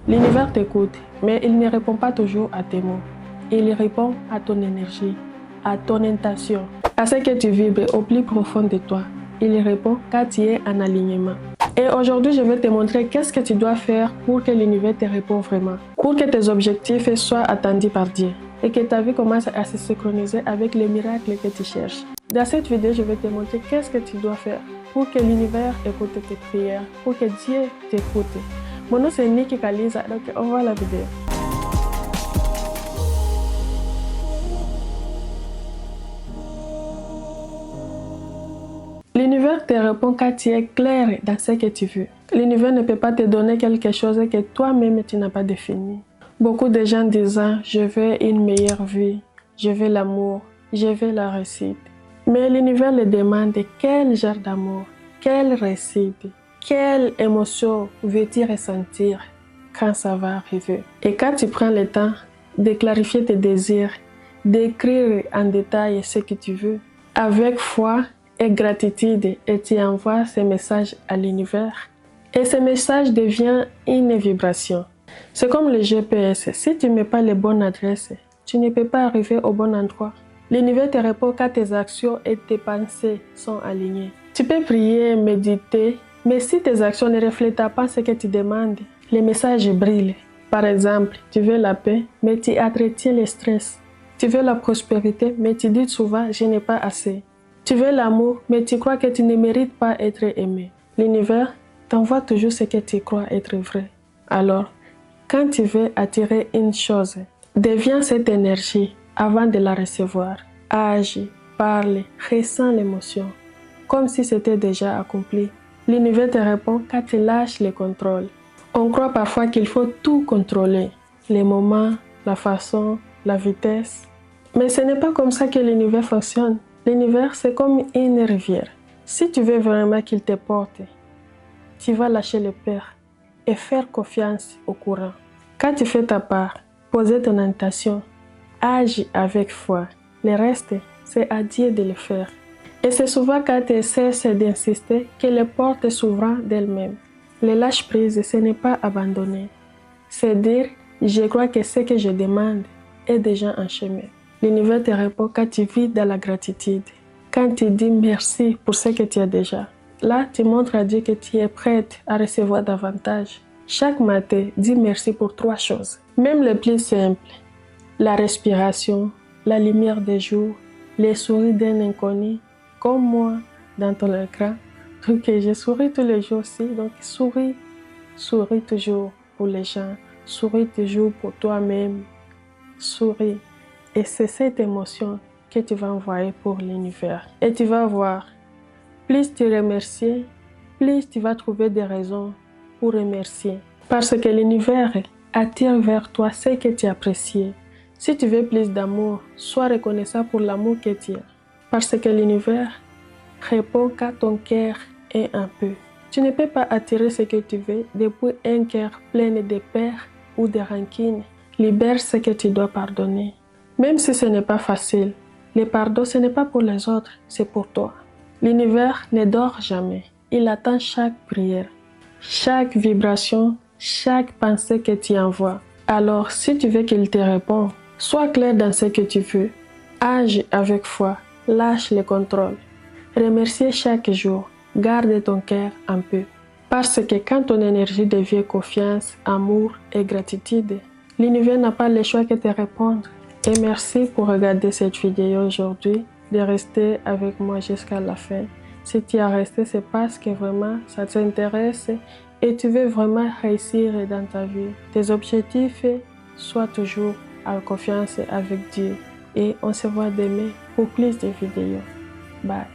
L'univers t'écoute, mais il ne répond pas toujours à tes mots. Il répond à ton énergie, à ton intention, à ce que tu vibres au plus profond de toi. Il répond quand tu es en alignement. Et aujourd'hui, je vais te montrer qu'est-ce que tu dois faire pour que l'univers te réponde vraiment, pour que tes objectifs soient attendus par Dieu et que ta vie commence à se synchroniser avec les miracles que tu cherches. Dans cette vidéo, je vais te montrer qu'est-ce que tu dois faire pour que l'univers écoute tes prières, pour que Dieu t'écoute. Mon nom c'est Nikki Kaliza, donc on voit la vidéo. L'univers te répond quand tu es clair dans ce que tu veux. L'univers ne peut pas te donner quelque chose que toi-même tu n'as pas défini. Beaucoup de gens disant « je veux une meilleure vie, je veux l'amour, je veux la réussite ». Mais l'univers le demande quel genre d'amour, quelle réussite, quelle émotion veux-tu ressentir quand ça va arriver. Et quand tu prends le temps de clarifier tes désirs, d'écrire en détail ce que tu veux, avec foi et gratitude, et tu envoies ce message à l'univers. Et ce message devient une vibration. C'est comme le GPS. Si tu ne mets pas les bonnes adresses, tu ne peux pas arriver au bon endroit. L'univers te répond quand tes actions et tes pensées sont alignées. Tu peux prier, méditer, mais si tes actions ne reflètent pas ce que tu demandes, les messages brillent. Par exemple, tu veux la paix, mais tu entretiens le stress. Tu veux la prospérité, mais tu dis souvent « je n'ai pas assez ». Tu veux l'amour, mais tu crois que tu ne mérites pas être aimé. L'univers t'envoie toujours ce que tu crois être vrai. Alors, quand tu veux attirer une chose, deviens cette énergie avant de la recevoir. Agis, parle, ressens l'émotion, comme si c'était déjà accompli. L'univers te répond quand tu lâches le contrôle. On croit parfois qu'il faut tout contrôler, les moments, la façon, la vitesse. Mais ce n'est pas comme ça que l'univers fonctionne. L'univers, c'est comme une rivière. Si tu veux vraiment qu'il te porte, tu vas lâcher le père et faire confiance au courant. Quand tu fais ta part, poser ton intention, agis avec foi. Le reste, c'est à Dieu de le faire. Et c'est souvent quand tu cesses d'insister que les portes s'ouvrent d'elles-mêmes. Le lâche-prise, ce n'est pas abandonner. C'est dire, je crois que ce que je demande est déjà en chemin. L'univers te répond quand tu vis dans la gratitude, quand tu dis merci pour ce que tu as déjà. Là, tu montres à Dieu que tu es prête à recevoir davantage. Chaque matin, dis merci pour 3 choses. Même les plus simples, la respiration, la lumière des jours, les sourires d'un inconnu, comme moi dans ton écran. Donc, je souris tous les jours aussi, donc souris toujours pour les gens, souris toujours pour toi-même, souris. Et c'est cette émotion que tu vas envoyer pour l'univers. Et tu vas voir, plus tu remercies, plus tu vas trouver des raisons pour remercier. Parce que l'univers attire vers toi ce que tu apprécies. Si tu veux plus d'amour, sois reconnaissant pour l'amour que tu as. Parce que l'univers répond quand ton cœur est un peu. Tu ne peux pas attirer ce que tu veux depuis un cœur plein de peur ou de rancune. Libère ce que tu dois pardonner. Même si ce n'est pas facile, le pardon, ce n'est pas pour les autres, c'est pour toi. L'univers ne dort jamais. Il attend chaque prière, chaque vibration, chaque pensée que tu envoies. Alors, si tu veux qu'il te réponde, sois clair dans ce que tu veux. Agis avec foi, lâche le contrôle. Remercie chaque jour, garde ton cœur un peu. Parce que quand ton énergie devient confiance, amour et gratitude, l'univers n'a pas le choix que de répondre. Et merci pour regarder cette vidéo aujourd'hui, de rester avec moi jusqu'à la fin. Si tu as resté, c'est parce que vraiment ça t'intéresse et tu veux vraiment réussir dans ta vie. Tes objectifs, sois toujours en confiance avec Dieu. Et on se voit demain pour plus de vidéos. Bye.